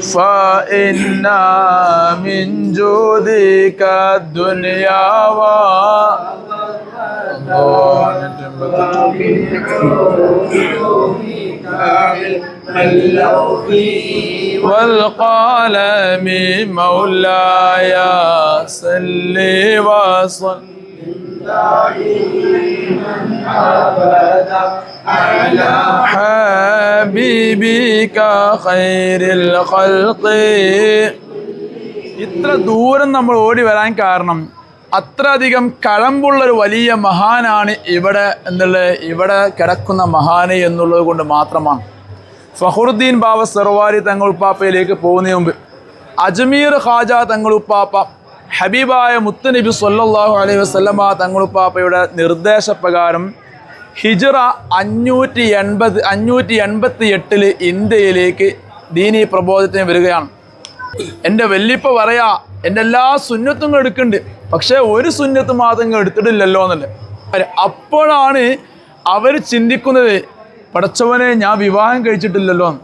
فإن من جودك الدنيا والقلم مولاي صل وسلم على حبيبك خير الخلق. ഇത്ര ദൂരം നമ്മൾ ഓടി വരാൻ കാരണം അത്രയധികം കഴമ്പുള്ളൊരു വലിയ മഹാനാണ് ഇവിടെ കിടക്കുന്ന മഹാന് എന്നുള്ളത് കൊണ്ട് മാത്രമാണ്. ഫഖറുദ്ദീൻ ബാവ സർവാരി തങ്ങളുപ്പാപ്പയിലേക്ക് പോകുന്നതിന് മുമ്പ് അജ്മീർ ഖാജ തങ്ങളുപ്പാപ്പ ഹബീബായ മുത്തുനബി സ്വല്ലല്ലാഹു അലൈഹി വസല്ലമ തങ്ങളുപ്പാപ്പയുടെ നിർദ്ദേശപ്രകാരം ഹിജ്റ 588 ഇന്ത്യയിലേക്ക് ദീനീ പ്രബോധത്തിന് വരികയാണ്. എൻ്റെ വല്യപ്പ പറയാ എൻ്റെ എല്ലാ സുന്നത്തും എടുക്കുന്നുണ്ട്, പക്ഷേ ഒരു സുന്നത്ത് മാത്രം എടുത്തിട്ടില്ലല്ലോ എന്നല്ലേ. അപ്പോഴാണ് അവർ ചിന്തിക്കുന്നത്, പടച്ചവനെ ഞാൻ വിവാഹം കഴിച്ചിട്ടില്ലല്ലോ എന്ന്.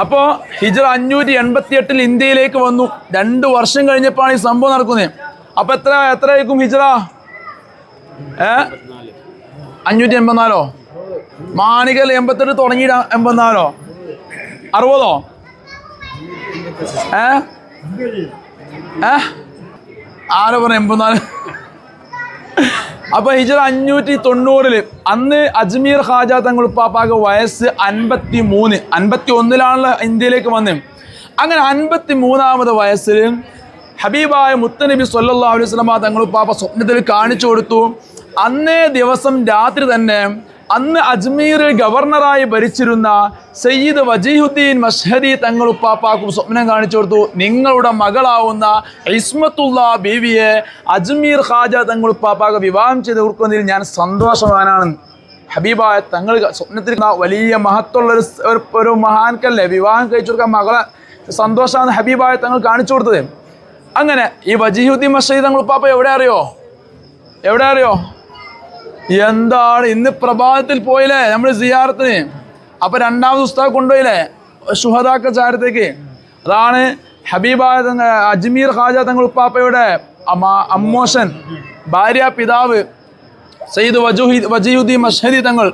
അപ്പോൾ ഹിജ്റ 588 ഇന്ത്യയിലേക്ക് വന്നു. 2 വർഷം കഴിഞ്ഞപ്പോഴാണ് ഈ സംഭവം നടക്കുന്നത്. അപ്പോൾ എത്രയായിരിക്കും ഹിജ്റ? 584 മാണികൽ 88 തുടങ്ങി 84 60 ആരോ പറഞ്ഞു 84. അപ്പോൾ ഹിജ്റ 590 അന്ന് അജ്മീർ ഖാജ തങ്ങളുപ്പാപ്പാക്ക് വയസ്സ് 53, 51 ഇന്ത്യയിലേക്ക് വന്നത്. അങ്ങനെ 53ാമത് വയസ്സിൽ ഹബീബായ മുത്തുനബി സ്വല്ലല്ലാഹു അലൈഹി വസല്ലമ തങ്ങളുപ്പാപ്പ സ്വപ്നത്തിൽ കാണിച്ചു കൊടുത്തു. അന്നേ ദിവസം രാത്രി തന്നെ അന്ന് അജ്മീറിൽ ഗവർണറായി ഭരിച്ചിരുന്ന സയ്യിദ് വജീഹുദ്ദീൻ മഷ്ഹദി തങ്ങളുപ്പാപ്പാക്കും സ്വപ്നം കാണിച്ചു കൊടുത്തു. നിങ്ങളുടെ മകളാവുന്ന ഇസ്മത്തുള്ള ബീവിയെ അജ്മീർ ഖാജ തങ്ങളുപ്പാപ്പാക്ക് വിവാഹം ചെയ്ത് കൊടുക്കുന്നതിൽ ഞാൻ സന്തോഷവാനാണ്. ഹബീബായ തങ്ങൾ സ്വപ്നത്തിൽ വലിയ മഹത്വമുള്ള ഒരു മഹാൻക്കല്ലേ വിവാഹം കഴിച്ചു കൊടുക്കാൻ മകളെ സന്തോഷമാണ് ഹബീബായ തങ്ങൾ കാണിച്ചു കൊടുത്തത്. അങ്ങനെ ഈ വജീഹുദ്ദീൻ മഷ്ഹദി തങ്ങളുപ്പാപ്പ എവിടെ അറിയോ? എന്താണ് ഇന്ന് പ്രഭാതത്തിൽ പോയില്ലേ നമ്മൾ സിയാറത്തിന്? അപ്പൊ 2ാമത് ഉസ്താദ് കൊണ്ടുപോയില്ലേ ശുഹദാക്ക ചാരത്തേക്ക്? അതാണ് ഹബീബായ അജ്മീർ ഖാജ തങ്ങളുപ്പാപ്പയുടെ അമ്മോഷൻ ഭാര്യ പിതാവ് സയ്യിദ് വജീഹുദ്ദീൻ മഷ്ഹദി തങ്ങൾ.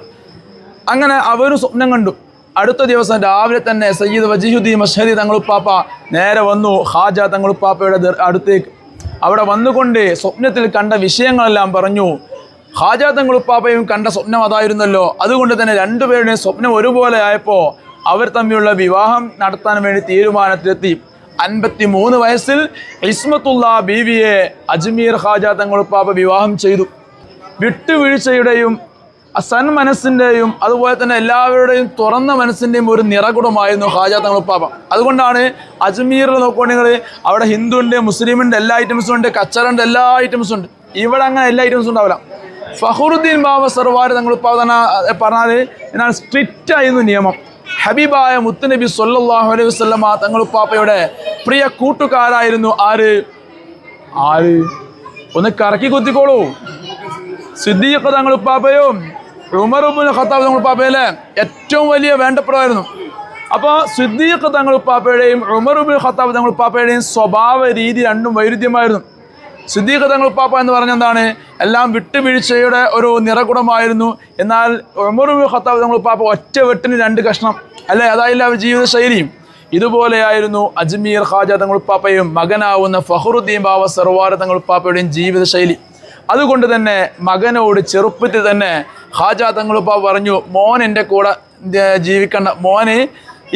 അങ്ങനെ അവരും സ്വപ്നം കണ്ടു. അടുത്ത ദിവസം രാവിലെ തന്നെ സയ്യിദ് വജീഹുദ്ദീൻ മഷ്ഹദി തങ്ങളുപ്പാപ്പ നേരെ വന്നു ഖാജ തങ്ങളുപ്പാപ്പയുടെ അടുത്തേക്ക്. അവിടെ വന്നുകൊണ്ട് സ്വപ്നത്തിൽ കണ്ട വിഷയങ്ങളെല്ലാം പറഞ്ഞു. ഖാജ തങ്ങളുപ്പാപ്പയും കണ്ട സ്വപ്നം അതായിരുന്നല്ലോ. അതുകൊണ്ട് തന്നെ രണ്ടുപേരുടെയും സ്വപ്നം ഒരുപോലെ ആയപ്പോൾ അവർ തമ്മിലുള്ള വിവാഹം നടത്താൻ വേണ്ടി തീരുമാനത്തിലെത്തി. 53 വയസ്സിൽ ഇസ്മത്തുള്ള ബീവിയെ അജ്മീർ ഖാജ തങ്ങളുപ്പാപ്പ വിവാഹം ചെയ്തു. വിട്ടുവീഴ്ചയുടെയും സന്മനസ്സിൻ്റെയും അതുപോലെ തന്നെ എല്ലാവരുടെയും തുറന്ന മനസ്സിൻ്റെയും ഒരു നിറകുടമായിരുന്നു ഖാജ തങ്ങളുപ്പാപ്പ. അതുകൊണ്ടാണ് അജ്മീറിൽ നോക്കുകയാണെങ്കിൽ അവിടെ ഹിന്ദുവിൻ്റെ മുസ്ലിമിൻ്റെ എല്ലാ ഐറ്റംസും ഉണ്ട്, കച്ചറുണ്ട്, എല്ലാ ഐറ്റംസും ഉണ്ട്. ഇവിടെ അങ്ങനെ എല്ലാ ഐറ്റംസും ഉണ്ടാവില്ല. ഫഖറുദ്ദീൻ ബാവ സർവാരി തങ്ങളുപ്പാപ്പ തന്നെ പറഞ്ഞാൽ എന്നാൽ സ്ട്രിക്റ്റ് ആയിരുന്നു നിയമം. ഹബീബായ മുത്തുനബി സ്വല്ലല്ലാഹു അലൈഹി വസല്ലമ തങ്ങളുപ്പാപ്പയുടെ പ്രിയ കൂട്ടുകാരായിരുന്നു ആര്? ഒന്ന് കറക്കി കുത്തിക്കോളൂ. സിദ്ദീഖ് തങ്ങളുപ്പാപ്പയും ഉമർ ഇബ്നുൽ ഖത്താബ് തങ്ങളുപ്പാപ്പയിലെ ഏറ്റവും വലിയ വേണ്ടപ്പെടായിരുന്നു. അപ്പോൾ സിദ്ദീഖ് തങ്ങളുപ്പാപ്പയുടെയും ഉമർ ഇബ്നുൽ ഖത്താബ് തങ്ങളുപ്പാപ്പയുടെയും സ്വഭാവ രീതി രണ്ടും വൈരുദ്ധ്യമായിരുന്നു. സിദ്ദീഖ് തങ്ങളുപ്പാപ്പ എന്ന് പറഞ്ഞ എന്താണ്? എല്ലാം വിട്ടുവീഴ്ചയുടെ ഒരു നിറകുടമായിരുന്നു. എന്നാൽ ഉമർ ഇബ്നുൽ ഖത്താബ് തങ്ങളുപ്പാപ്പ ഒറ്റ വെട്ടിന് 2 കഷ്ണം അല്ലേ, അതായില്ല അവർ ജീവിത ശൈലിയും. ഇതുപോലെയായിരുന്നു അജ്മീർ ഖാജ തങ്ങളുപ്പാപ്പയും മകനാവുന്ന ഫഖറുദ്ദീൻ ബാവ സർവാരി തങ്ങളുപ്പാപ്പയുടെയും ജീവിത ശൈലി. അതുകൊണ്ട് തന്നെ മകനോട് ചെറുപ്പത്തിൽ തന്നെ ഖാജ തങ്ങളുപ്പാപ്പ പറഞ്ഞു, മോൻ എൻ്റെ കൂടെ ജീവിക്കണ്ട, മോന്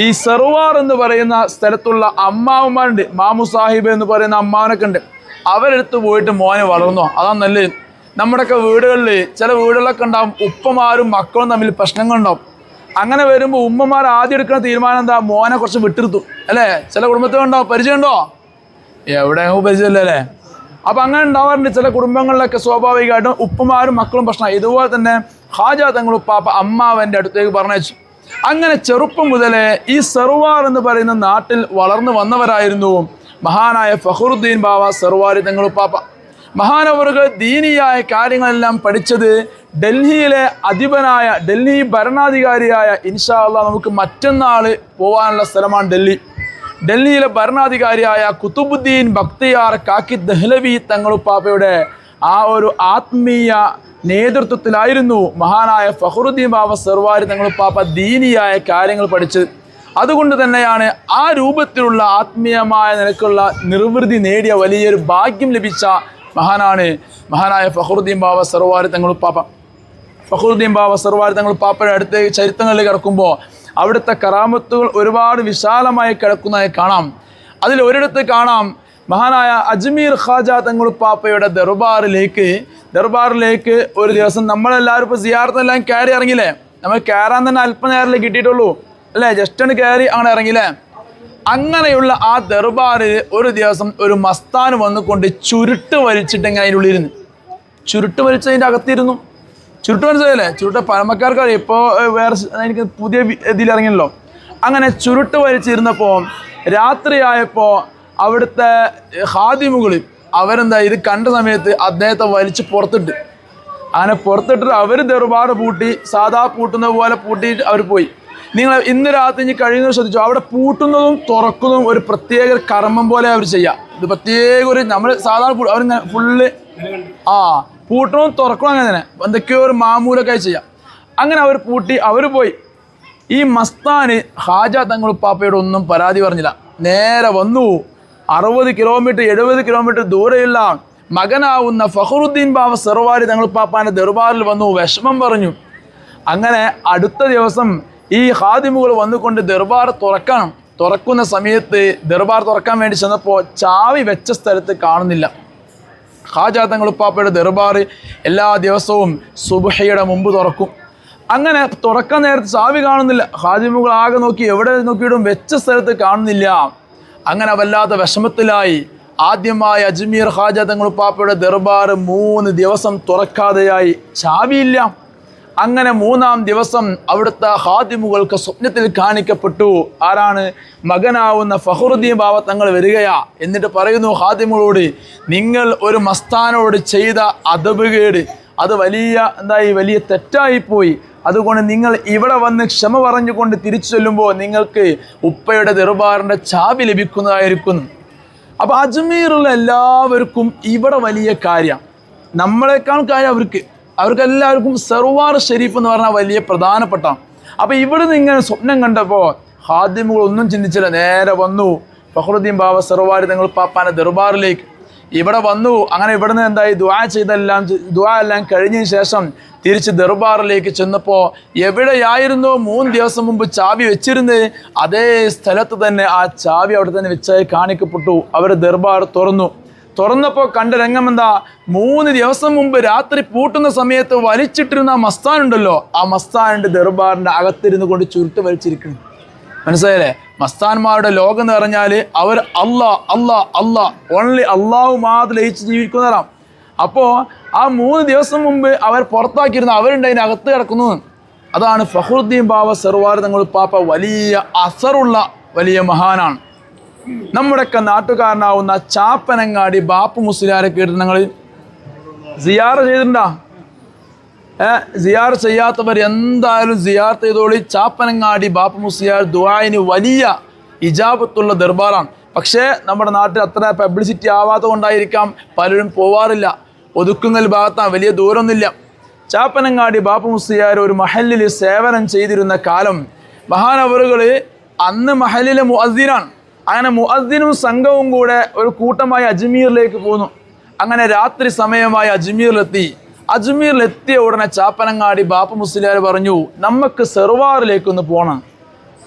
ഈ സർവാർ എന്ന് പറയുന്ന സ്ഥലത്തുള്ള അമ്മാവന്മാരുണ്ട്, മാമു സാഹിബ് എന്ന് പറയുന്ന അമ്മാവനൊക്കെ ഉണ്ട്, അവരെടുത്ത് പോയിട്ട് മോനെ വളർന്നോ, അതാണ് നല്ലത്. നമ്മുടെയൊക്കെ വീടുകളിൽ ചില വീടുകളിലൊക്കെ ഉണ്ടാവും ഉപ്പമാരും മക്കളും തമ്മിൽ പ്രശ്നങ്ങളുണ്ടാവും. അങ്ങനെ വരുമ്പോൾ ഉമ്മമാർ ആദ്യം എടുക്കുന്ന തീരുമാനം എന്താ? മോനെ കുറച്ച് വിട്ടിരുത്തും അല്ലേ. ചില കുടുംബത്തിലുണ്ടാവും, പരിചയമുണ്ടോ? എവിടെയെങ്കിലും പരിചയമില്ല അല്ലേ. അപ്പം അങ്ങനെ ഉണ്ടാവാറുണ്ട് ചില കുടുംബങ്ങളിലൊക്കെ. സ്വാഭാവികമായിട്ടും ഉപ്പമാരും മക്കളും പ്രശ്നം. ഇതുപോലെ തന്നെ ഖാജ തങ്ങളുപ്പാപ്പ അമ്മാവൻ്റെ അടുത്തേക്ക് പറഞ്ഞയച്ചു. അങ്ങനെ ചെറുപ്പം മുതലേ ഈ സർവാർ എന്ന് പറയുന്ന നാട്ടിൽ വളർന്നു വന്നവരായിരുന്നു മഹാനായ ഫഖറുദ്ദീൻ ബാവ സർവാരി തങ്ങളുപ്പാപ്പ. മഹാനവറുകൾ ദീനിയായ കാര്യങ്ങളെല്ലാം പഠിച്ചത് ഡൽഹിയിലെ അധിപനായ, ഡൽഹി ഭരണാധികാരിയായ, ഇൻഷാ അല്ലാഹ് നമുക്ക് മറ്റന്നാൾ പോകാനുള്ള സ്ഥലമാണ് ഡൽഹി. ഡൽഹിയിലെ ഭരണാധികാരിയായ കുത്തുബുദ്ദീൻ ബക്തിയാർ കാക്കി ദഹ്ലവി തങ്ങളുപ്പാപ്പയുടെ ആ ഒരു ആത്മീയ നേതൃത്വത്തിലായിരുന്നു മഹാനായ ഫഖറുദ്ദീൻ ബാവ സർവാരി തങ്ങളുപ്പാപ്പ ദീനിയായ കാര്യങ്ങൾ പഠിച്ചത്. അതുകൊണ്ട് തന്നെയാണ് ആ രൂപത്തിലുള്ള ആത്മീയമായ നിലക്കുള്ള നിർവൃതി നേടിയ വലിയൊരു ഭാഗ്യം ലഭിച്ച മഹാനായ ഫഖറുദ്ദീൻ ബാവ സർവാരി തങ്ങളുപ്പാപ്പ. ഫഖറുദ്ദീൻ ബാവ സർവാരി തങ്ങളുപ്പാപ്പയുടെ അടുത്ത ചരിത്രങ്ങളിൽ കിടക്കുമ്പോൾ അവിടുത്തെ കറാമത്തുകൾ ഒരുപാട് വിശാലമായി കിടക്കുന്നതായി കാണാം. അതിൽ ഒരിടത്ത് കാണാം, മഹാനായ അജ്മീർ ഖാജ തങ്ങളുപ്പാപ്പയുടെ ദർബാറിലേക്ക് ഒരു ദിവസം നമ്മളെല്ലാവരും ഇപ്പോൾ സിയാറത്തെല്ലാം കയറി ഇറങ്ങില്ലേ? നമ്മൾ കയറാൻ തന്നെ അല്പനേരമല്ലേ കിട്ടിയിട്ടുള്ളൂ അല്ലേ? ജസ്റ്റ് ഒന്ന് കയറി അങ്ങനെ ഇറങ്ങില്ലേ? അങ്ങനെയുള്ള ആ ദർബാറിൽ ഒരു ദിവസം ഒരു മസ്താൻ വന്നുകൊണ്ട് ചുരുട്ട് വലിച്ചിട്ട് ഇങ്ങനെ അതിൻ്റെ ഉള്ളിരുന്ന് ചുരുട്ട് വലിച്ചതിൻ്റെ അകത്തിരുന്നു. ചുരുട്ട് മനസ്സിലായില്ലേ? ചുരുട്ട് പഴമക്കാർക്ക് അറിയാം, ഇപ്പോൾ വേറെ എനിക്ക് പുതിയ ഇതിലിറങ്ങിയല്ലോ. അങ്ങനെ ചുരുട്ട് വലിച്ചിരുന്നപ്പോൾ രാത്രിയായപ്പോൾ അവിടുത്തെ ഖാദിമുകൾ അവരെന്താ ഇത് കണ്ട സമയത്ത് അദ്ദേഹത്തെ വലിച്ച് പുറത്തിട്ട്, അങ്ങനെ പുറത്തിട്ടിട്ട് അവർ ദർബാർ പൂട്ടി, സാധാ പൂട്ടുന്ന പോലെ പൂട്ടിയിട്ട് അവർ പോയി. നിങ്ങൾ ഇന്ന് രാത്രി ഇനി കഴിയുന്നത് ശ്രദ്ധിച്ചു, അവിടെ പൂട്ടുന്നതും തുറക്കുന്നതും ഒരു പ്രത്യേക കർമ്മം പോലെ അവർ ചെയ്യുക. ഇത് പ്രത്യേക ഒരു നമ്മൾ സാധാരണ അവരിങ്ങനെ ഫുള്ള് പൂട്ടണവും തുറക്കണം അങ്ങനെ തന്നെ എന്തൊക്കെയോ ഒരു മാമൂലൊക്കെ ചെയ്യാം. അങ്ങനെ അവർ പൂട്ടി അവർ പോയി. ഈ മസ്താന് ഖാജ തങ്ങളുപ്പാപ്പയോട് ഒന്നും പരാതി പറഞ്ഞില്ല. നേരെ വന്നു 60 കിലോമീറ്റർ 70 കിലോമീറ്റർ ദൂരെയുള്ള മകനാവുന്ന ഫഖറുദ്ദീൻ ബാവ സർവാരി തങ്ങളുപ്പാപ്പാൻ്റെ ദർബാറിൽ വന്നു വിഷമം പറഞ്ഞു. അങ്ങനെ അടുത്ത ദിവസം ഈ ഖാദിമുകൾ വന്നുകൊണ്ട് ദർബാർ തുറക്കുന്ന സമയത്ത് ദർബാർ തുറക്കാൻ വേണ്ടി ചെന്നപ്പോൾ ചാവി വെച്ച സ്ഥലത്ത് കാണുന്നില്ല. ഖാജ തങ്ങളുപ്പാപ്പയുടെ ദർബാർ എല്ലാ ദിവസവും സുബ്ഹയുടെ മുമ്പ് തുറക്കും. അങ്ങനെ തുറക്കാൻ നേരത്ത് ചാവി കാണുന്നില്ല. ഖാദിമുകൾ ആകെ നോക്കി, എവിടെ നോക്കിയിട്ടും വെച്ച സ്ഥലത്ത് കാണുന്നില്ല. അങ്ങനെ വല്ലാത്ത വിഷമത്തിലായി. ആദ്യമായി അജ്മീർ ഖാജ തങ്ങളുപ്പാപ്പയുടെ ദർബാർ 3 ദിവസം തുറക്കാതെയായി, ചാവിയില്ല. അങ്ങനെ 3-ാം ദിവസം അവിടുത്തെ ഖാദിമുകൾക്ക് സ്വപ്നത്തിൽ കാണിക്കപ്പെട്ടു. ആരാണ്? മകനാവുന്ന ഫഖറുദ്ദീൻ ബാവ തങ്ങൾ വരികയാ. എന്നിട്ട് പറയുന്നു ഖാദിമുകളോട്, നിങ്ങൾ ഒരു മസ്താനോട് ചെയ്ത അദബുകേട് അത് വലിയ തെറ്റായിപ്പോയി. അതുകൊണ്ട് നിങ്ങൾ ഇവിടെ വന്ന് ക്ഷമ പറഞ്ഞുകൊണ്ട് തിരിച്ചു ചെല്ലുമ്പോൾ നിങ്ങൾക്ക് ഉപ്പയുടെ ദർബാറിൻ്റെ ചാവി ലഭിക്കുന്നതായിരിക്കുന്നു. അപ്പോൾ അജ്മീറുള്ള എല്ലാവർക്കും ഇവിടെ വലിയ കാര്യം, നമ്മളെക്കാൾ കാര്യം അവർക്കെല്ലാവർക്കും സർവാർ ഷെരീഫ് എന്ന് പറഞ്ഞാൽ വലിയ പ്രധാനപ്പെട്ട. അപ്പോൾ ഇവിടുന്ന് ഇങ്ങനെ സ്വപ്നം കണ്ടപ്പോൾ ഖാദിമുകൾ ഒന്നും ചിന്തിച്ചില്ല, നേരെ വന്നു ഫഖറുദ്ദീൻ ബാവ സർവാരി തങ്ങളുപ്പാപ്പാൻ്റെ ദർബാറിലേക്ക്. ഇവിടെ വന്നു. അങ്ങനെ ഇവിടുന്ന് എന്തായി ദുആ എല്ലാം കഴിഞ്ഞതിന് ശേഷം തിരിച്ച് ദർബാറിലേക്ക് ചെന്നപ്പോൾ എവിടെയായിരുന്നോ 3 ദിവസം മുമ്പ് ചാവി വെച്ചിരുന്നത് അതേ സ്ഥലത്ത് തന്നെ ആ ചാവി അവിടെ തന്നെ വെച്ചായി കാണിക്കപ്പെട്ടു. അവർ ദർബാർ തുറന്നപ്പോൾ കണ്ട രംഗം എന്താ? 3 ദിവസം മുമ്പ് രാത്രി പൂട്ടുന്ന സമയത്ത് വലിച്ചിട്ടിരുന്ന ആ മസ്താൻ ഉണ്ടല്ലോ, ആ മസ്താനിൻ്റെ ദർബാറിൻ്റെ അകത്തിരുന്ന് കൊണ്ട് ചുരുട്ട് വലിച്ചിരിക്കുന്നു. മനസ്സിലായില്ലേ? മസ്താന്മാരുടെ ലോകം എന്ന് പറഞ്ഞാൽ അവർ അല്ലാ ഓൺലി അള്ളാഹു മാത്രം ലയിച്ച് ജീവിക്കുന്നവരാണ്. അപ്പോൾ ആ 3 ദിവസം മുമ്പ് അവർ പുറത്താക്കിയിരുന്ന അവരുണ്ട് അതിൻ്റെ അകത്ത് കിടക്കുന്നു. അതാണ് ഫഖറുദ്ദീൻ ബാവ സർവാരി തങ്ങളുപ്പാപ്പ വലിയ അസറുള്ള വലിയ മഹാനാണ്. നമ്മുടെയൊക്കെ നാട്ടുകാരനാവുന്ന ചാപ്പനങ്ങാടി ബാപ്പു മുസ്ലിയാരെ കേട്ട് നിങ്ങൾ സിയാറ ചെയ്തിട്ടുണ്ടോ? സിയാർ ചെയ്യാത്തവർ എന്തായാലും സിയാർത്ത് ചെയ്തോളി. ചാപ്പനങ്ങാടി ബാപ്പു മുസ്ലിയാർ ദുആഇന് വലിയ ഇജാബത്തുള്ള ദർബാറാണ്. പക്ഷേ നമ്മുടെ നാട്ടിൽ അത്ര പബ്ലിസിറ്റി ആവാത്തത് കൊണ്ടായിരിക്കാം പലരും പോവാറില്ല. ഒതുക്കുങ്ങൽ ഭാഗത്താണ്, വലിയ ദൂരമൊന്നുമില്ല. ചാപ്പനങ്ങാടി ബാപ്പു മുസ്ലിയാർ ഒരു മഹല്ലിൽ സേവനം ചെയ്തിരുന്ന കാലം മഹാനവറുകൾ അന്ന് മഹല്ലിലെ മുഅദ്ദിനാണ്. അങ്ങനെ മുഅദ്ദിനും സംഘവും കൂടെ ഒരു കൂട്ടമായി അജ്മീറിലേക്ക് പോന്നു. അങ്ങനെ രാത്രി സമയമായി അജ്മീറിലെത്തിയ ഉടനെ ചാപ്പനങ്ങാടി ബാപ്പു മുസ്ലിയാർ പറഞ്ഞു, നമുക്ക് സെർവാറിലേക്കൊന്ന് പോകണം.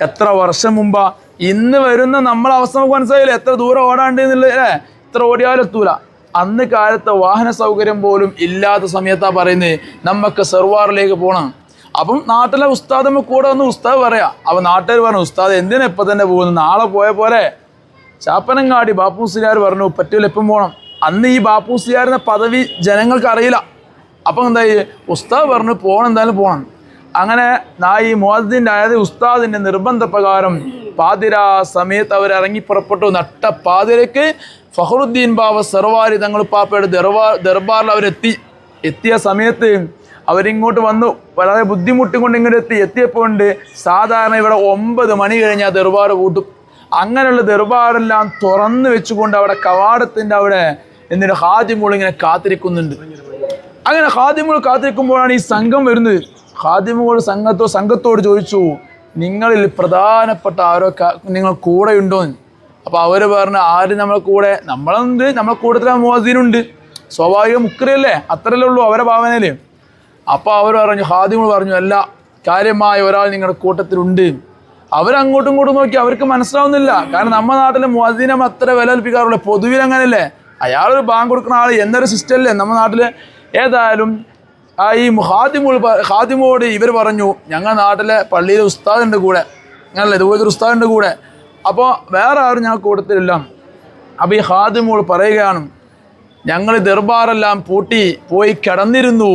എത്ര വർഷം മുമ്പാ? ഇന്ന് വരുന്ന നമ്മളെ അവസ്ഥ നമുക്ക് മനസ്സിലായില്ലേ? എത്ര ദൂരം ഓടാണ്ട് എന്നുള്ളത്, ഇത്ര ഓടിയാലും എത്തൂല. അന്ന് കാലത്തെ വാഹന സൗകര്യം പോലും ഇല്ലാത്ത സമയത്താണ് പറയുന്നത് നമുക്ക് സെർവാറിലേക്ക് പോകണം. അപ്പം നാട്ടിലെ ഉസ്താദ് കൂടെ വന്ന് ഉസ്താദ് പറയാം. അപ്പം നാട്ടുകാർ പറഞ്ഞു, ഉസ്താദ് എന്തിനാ ഇപ്പം തന്നെ പോകുന്നു, നാളെ പോയ പോലെ. ചാപ്പനങ്ങാടി ബാപ്പു മുസ്ലിയാർ പറഞ്ഞു, പറ്റൂല, എപ്പം പോകണം. അന്ന് ഈ ബാപ്പു മുസ്ലിയാറിൻ്റെ പദവി ജനങ്ങൾക്ക് അറിയില്ല. അപ്പം എന്തായി, ഉസ്താദ് പറഞ്ഞു പോകണം, എന്തായാലും പോകണം. അങ്ങനെ ഈ മുഅദ്ദിൻ്റെ അതായത് ഉസ്താദിൻ്റെ നിർബന്ധപ്രകാരം പാതിരാ സമയത്ത് അവർ ഇറങ്ങി പുറപ്പെട്ടു. നട്ട പാതിരയ്ക്ക് ഫഖറുദ്ദീൻ ബാവ സർവാരി തങ്ങളുപ്പാപ്പയുടെ ദർബാറിൽ എത്തിയ സമയത്ത് അവരിങ്ങോട്ട് വന്നു. വളരെ ബുദ്ധിമുട്ടും കൊണ്ട് ഇങ്ങോട്ട് എത്തിയപ്പോൾ ഉണ്ട് സാധാരണ ഇവിടെ 9 മണി കഴിഞ്ഞാൽ ദർബാർ പൂട്ടും. അങ്ങനെയുള്ള ദർബാറെല്ലാം തുറന്നു വെച്ചുകൊണ്ട് അവിടെ കവാടത്തിൻ്റെ അവിടെ എന്നിട്ട് ഖാദിമുകൾ ഇങ്ങനെ കാത്തിരിക്കുന്നുണ്ട്. അങ്ങനെ ഖാദിമുകൾ കാത്തിരിക്കുമ്പോഴാണ് ഈ സംഘം വരുന്നത്. ഖാദിമുകൾ സംഘത്തോട് ചോദിച്ചു, നിങ്ങളിൽ പ്രധാനപ്പെട്ട ആരോ നിങ്ങൾ കൂടെ ഉണ്ടോന്ന്. അപ്പോൾ അവർ പറഞ്ഞു, ആര് നമ്മളെ കൂടെ? നമ്മളെന്ത്, നമ്മളെ കൂട്ടത്തിൽ മുഅദ്ദിനുണ്ട്, സ്വാഭാവിക മുക്രിയല്ലേ, അത്രയല്ലേ ഉള്ളൂ അവരെ ഭാവനയിൽ. അപ്പോൾ അവർ പറഞ്ഞു, ഖാദിമുകൾ പറഞ്ഞു, അല്ല, കാര്യമായ ഒരാൾ നിങ്ങളുടെ കൂട്ടത്തിലുണ്ട്. അവരങ്ങോട്ടും ഇങ്ങോട്ടും നോക്കി, അവർക്ക് മനസ്സിലാവുന്നില്ല. കാരണം നമ്മുടെ നാട്ടിലെ മുഅദ്ദിനെ അത്ര വില കൽപ്പിക്കാറുള്ളൂ, പൊതുവിൽ അങ്ങനെയല്ലേ, അയാളൊരു ബാങ്ക് കൊടുക്കുന്ന ആൾ എന്നൊരു സിസ്റ്റം അല്ലേ നമ്മുടെ നാട്ടിൽ. ഏതായാലും ഈ ഖാദിമോട് ഇവർ പറഞ്ഞു, ഞങ്ങളുടെ നാട്ടിലെ പള്ളിയിലെ ഉസ്താദിൻ്റെ കൂടെ, അങ്ങനല്ലേ, ഇതുപോലത്തെ ഉസ്താദിൻ്റെ കൂടെ, അപ്പോൾ വേറെ ആരും ഞങ്ങൾ കൂട്ടത്തിലില്ല. അപ്പോൾ ഈ ഖാദിമോൾ പറയുകയാണ്, ഞങ്ങൾ ദർബാറെല്ലാം പൂട്ടി പോയി കിടന്നിരുന്നു.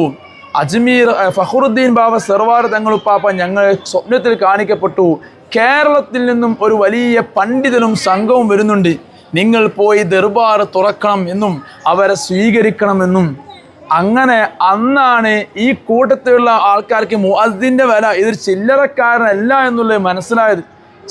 അജ്മീർ ഫഖറുദ്ദീൻ ബാബ സർവാർ തങ്ങളുപ്പാപ്പ ഞങ്ങൾ സ്വപ്നത്തിൽ കാണിക്കപ്പെട്ടു. കേരളത്തിൽ നിന്നും ഒരു വലിയ പണ്ഡിതനും സംഘവും വരുന്നുണ്ട്, നിങ്ങൾ പോയി ദർബാർ തുറക്കണം എന്നും അവരെ സ്വീകരിക്കണമെന്നും. അങ്ങനെ അന്നാണ് ഈ കൂട്ടത്തിലുള്ള ആൾക്കാർക്ക് മുഅദ്ദിൻ്റെ വില ഇതൊരു ചില്ലറക്കാരനല്ല എന്നുള്ളത് മനസ്സിലായത്.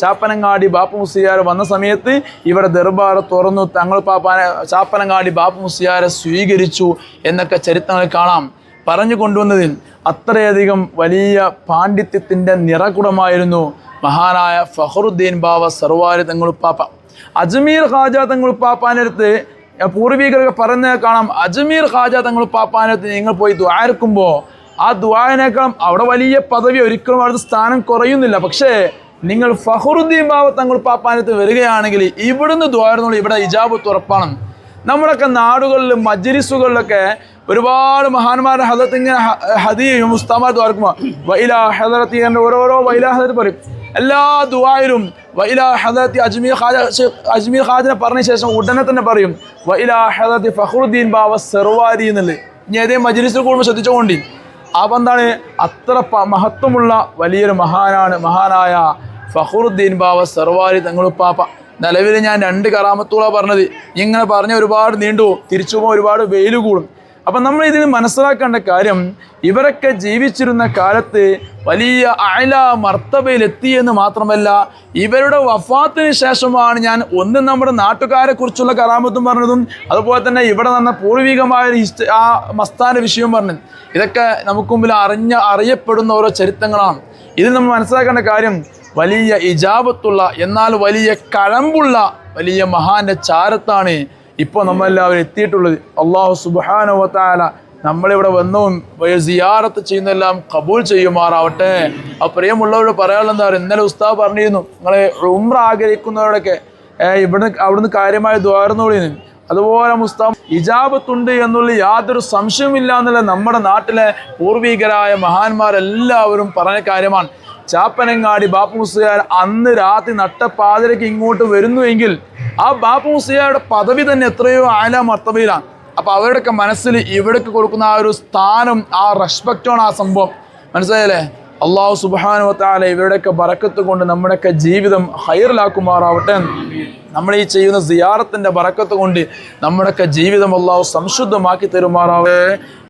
ചാപ്പനങ്ങാടി ബാപ്പു മുസ്ലിയാർ വന്ന സമയത്ത് ഇവിടെ ദർബാർ തുറന്നു, തങ്ങൾ പാപ്പാനെ ചാപ്പനങ്ങാടി ബാപ്പു മുസ്ലിയാരെ സ്വീകരിച്ചു എന്നൊക്കെ ചരിത്രങ്ങൾ കാണാം. പറഞ്ഞു കൊണ്ടുവന്നതിൽ അത്രയധികം വലിയ പാണ്ഡിത്യത്തിൻ്റെ നിറകുടമായിരുന്നു മഹാനായ ഫഖറുദ്ദീൻ ബാവ സർവാരി തങ്ങളുപ്പാപ്പ. അജ്മീർ ഖാജ തങ്ങളുപ്പാപ്പാൻ്റെ അടുത്ത് പൂർവികരൊക്കെ പറയുന്നത് കാണാം, അജ്മീർ ഖാജ തങ്ങളുപ്പാപ്പാൻ്റെ അടുത്ത് നിങ്ങൾ പോയി ദുആഇരക്കുമ്പോൾ ആ ദുആഇനേക്കാളും അവിടെ വലിയ പദവി, ഒരിക്കലും അവിടുത്തെ സ്ഥാനം കുറയുന്നില്ല. പക്ഷേ നിങ്ങൾ ഫഖറുദ്ദീൻ ബാവ തങ്ങളുപ്പാപ്പാൻ്റെ അടുത്ത് വരികയാണെങ്കിൽ ഇവിടുന്ന് ദുആഇരുന്നോളൂ, ഇവിടെ ഇജാബത്ത് ഉറപ്പാണ്. നമ്മുടെയൊക്കെ നാടുകളിലും മജ്ലിസുകളിലൊക്കെ ഒരുപാട് മഹാന്മാരുടെ ഹദറത്ത് ഇങ്ങനെ ഹദിയും ഉസ്താമാർ ദ്വാരക്കുമ്പോൾ വൈലാ ഹദറത്തി എന്ന ഓരോരോ വൈലാ ഹദറത്ത് പറയും. എല്ലാ ദുആയിലും വൈലാ ഹദറത്തി അജ്മീർ ഖാജിനെ പറഞ്ഞ ശേഷം ഉടനെ തന്നെ പറയും വൈലാ ഹദറത്തി ഫഖറുദ്ദീൻ ബാവ സർവാരി എന്നുള്ളത്. ഇനി ഏതേ മജ്ലിസിൽ കൂടുമ്പോൾ ശ്രദ്ധിച്ചുകൊണ്ട് അപ്പം എന്താണ്, അത്ര മഹത്വമുള്ള വലിയൊരു മഹാനാണ് മഹാനായ ഫഖറുദ്ദീൻ ബാവ സർവാരി തങ്ങളുപ്പാപ്പ. നിലവിൽ ഞാൻ 2 കറാമത്തുകളാണ് പറഞ്ഞത്. ഇങ്ങനെ പറഞ്ഞ ഒരുപാട് നീണ്ടു തിരിച്ചു പോകുമ്പോൾ ഒരുപാട് വെയിൽ കൂടും. അപ്പം നമ്മൾ ഇതിന് മനസ്സിലാക്കേണ്ട കാര്യം, ഇവരൊക്കെ ജീവിച്ചിരുന്ന കാലത്ത് വലിയ അഅല മർത്തബയിലെത്തിയെന്ന് മാത്രമല്ല, ഇവരുടെ വഫാത്തിന് ശേഷമാണ് ഞാൻ ഒന്ന് നമ്മുടെ നാട്ടുകാരെ കുറിച്ചുള്ള കറാമത്തും പറഞ്ഞതും അതുപോലെ തന്നെ ഇവിടെ നടന്ന പൂർവികമായ ആ മസ്താൻ്റെ വിഷയവും പറഞ്ഞത്. ഇതൊക്കെ നമുക്ക് മുമ്പിൽ അറിയപ്പെടുന്ന ഓരോ ചരിത്രങ്ങളാണ്. ഇതിൽ നമ്മൾ മനസ്സിലാക്കേണ്ട കാര്യം, വലിയ ഇജാബത്തുള്ള എന്നാൽ വലിയ കഴമ്പുള്ള വലിയ മഹാന്റെ ചാരത്താണ് ഇപ്പോൾ നമ്മളെല്ലാവരും എത്തിയിട്ടുള്ളത്. അല്ലാഹു സുബ്ഹാനഹു വ തആല നമ്മളിവിടെ വന്നവും സിയാറത്ത് ചെയ്യുന്നതെല്ലാം കബൂൽ ചെയ്യുമാറാവട്ടെ. ആ പ്രിയമുള്ളവരോട് പറയാനുള്ള എന്താ പറയുക, ഇന്നലെ ഉസ്താദ് പറഞ്ഞിരുന്നു, നിങ്ങൾ ഉംറ ആഗ്രഹിക്കുന്നവരോടൊക്കെ അവിടുന്ന് കാര്യമായി ദ്വാരന്നോളിന്ന്. അതുപോലെ മുസ്താദ് ഇജാബത്തുണ്ട് എന്നുള്ള യാതൊരു സംശയമില്ല എന്നുള്ള നമ്മുടെ നാട്ടിലെ പൂർവികരായ മഹാന്മാരെല്ലാവരും പറഞ്ഞ കാര്യമാണ്. ചാപ്പനങ്ങാടി ബാപ്പു മുസ്ലിയാർ അന്ന് രാത്രി നട്ടപ്പാതിരയ്ക്ക് ഇങ്ങോട്ട് വരുന്നുവെങ്കിൽ ആ ബാപ്പു മുസ്ലിയാരുടെ പദവി തന്നെ എത്രയോ ആല മർത്തബയിലാണ്. അപ്പോൾ അവരുടെയൊക്കെ മനസ്സിൽ ഇവിടേക്ക് കൊടുക്കുന്ന ആ ഒരു സ്ഥാനം, ആ റെസ്പെക്റ്റാണ് ആ സംഭവം. മനസ്സിലായല്ലേ? അല്ലാഹു സുബ്ഹാനഹു വ തആല ഇവരുടെയൊക്കെ ബറക്കത്ത് കൊണ്ട് നമ്മുടെയൊക്കെ ജീവിതം ഹൈറിലാക്കുമാറാവട്ടെ. നമ്മൾ ഈ ചെയ്യുന്ന സിയാറത്തിൻ്റെ ബറക്കത്ത് കൊണ്ട് നമ്മുടെയൊക്കെ ജീവിതം അല്ലാഹു സംശുദ്ധമാക്കി തരുമാറാവട്ടെ.